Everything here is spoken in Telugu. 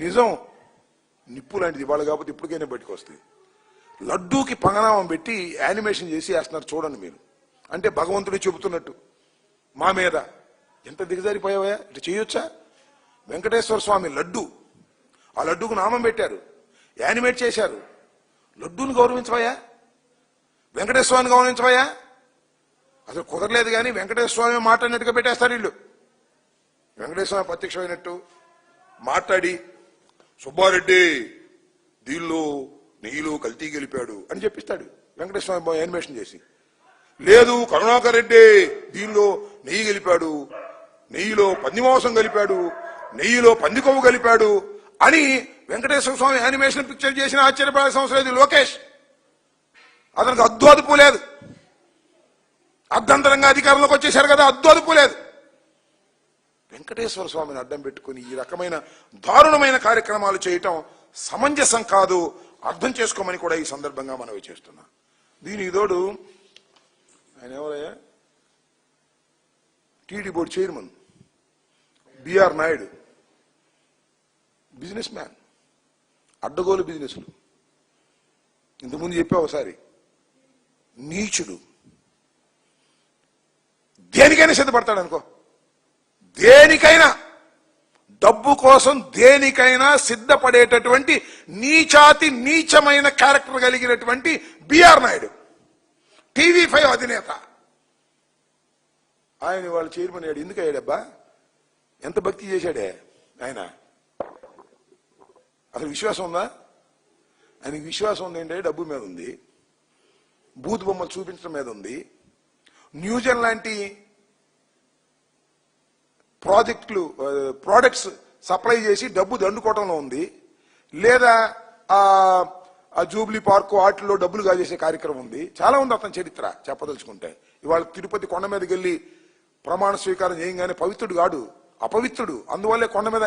నిజం నిప్పు లాంటిది, ఇవాళ కాకపోతే ఇప్పటికైనా బయటకు వస్తుంది. లడ్డూకి పంగనామం పెట్టి యానిమేషన్ చేసి వేస్తున్నారు చూడండి మీరు. అంటే భగవంతుడు చెబుతున్నట్టు మా మీద ఎంత దిగజారిపోయావా, ఇటు చేయొచ్చా? వెంకటేశ్వర స్వామి లడ్డు, ఆ లడ్డూకు నామం పెట్టారు, యానిమేట్ చేశారు. లడ్డూని గౌరవించవయ్యా, వెంకటేశ్వర స్వామిని గౌరవించవయ్యా? అసలు కుదరలేదు. కానీ వెంకటేశ్వర స్వామి మాట్లాడినట్టుగా పెట్టేస్తారు వీళ్ళు. వెంకటేశ్వర స్వామి ప్రత్యక్షమైనట్టు మాట్లాడి సుబ్బారెడ్డి దీనిలో నెయ్యిలో కల్తీ గెలిపాడు అని చెప్పిస్తాడు వెంకటేశ్వర స్వామి యానిమేషన్ చేసి. లేదు కరుణాకర్ రెడ్డి దీనిలో నెయ్యి గెలిపాడు, నెయ్యిలో పంది మాంసం కలిపాడు, నెయ్యిలో పంది కొవ్వు కలిపాడు అని వెంకటేశ్వర స్వామి యానిమేషన్ పిక్చర్ చేసిన ఆశ్చర్యపడాల్సిన అవసరం లేదు లోకేష్. అతనికి అద్దు అదుపు లేదు. అర్ధంతరంగా అధికారంలోకి వచ్చేశారు కదా, అద్దు అదుపు లేదు. వెంకటేశ్వర స్వామిని అడ్డం పెట్టుకుని ఈ రకమైన దారుణమైన కార్యక్రమాలు చేయటం సమంజసం కాదు, అర్థం చేసుకోమని కూడా ఈ సందర్భంగా మనవి చేస్తున్నా. దీనికి తోడు ఆయన ఎవరయ్యా, TD board chairman BR Naidu, businessman, అడ్డగోలు బిజినెస్లు. ఇంతకుముందు చెప్పా ఒకసారి, నీచుడు, దేనికైనా సిద్ధపడతాడు అనుకో, దేనికైనా డబ్బు కోసం దేనికైనా సిద్ధపడేటటువంటి నీచాతి నీచమైన క్యారెక్టర్ కలిగినటువంటి బిఆర్ నాయుడు, TV5 అధినేత. ఆయన వాళ్ళ చైర్మన్ అయ్యాడు. ఎందుకు అయ్యాడబ్బా? ఎంత భక్తి చేశాడే ఆయన? అసలు విశ్వాసం ఉందా ఆయనకి? విశ్వాసం ఉందంటే డబ్బు మీద ఉంది, బూత్ బొమ్మలు చూపించడం మీద ఉంది, న్యూజన్ లాంటి ప్రోడక్ట్స్ సప్లై చేసి డబ్బు దండుకోవడంలో ఉంది, లేదా ఆ జూబ్లీ పార్క్ వాటిల్లో డబ్బులు కాజేసే కార్యక్రమం ఉంది. చాలా ఉంది అతని చరిత్ర చెప్పదలుచుకుంటే. ఇవాళ తిరుపతి కొండ మీదకి వెళ్ళి ప్రమాణ స్వీకారం చేయగానే పవిత్రుడు కాడు, అపవిత్రుడు. అందువల్లే కొండ మీద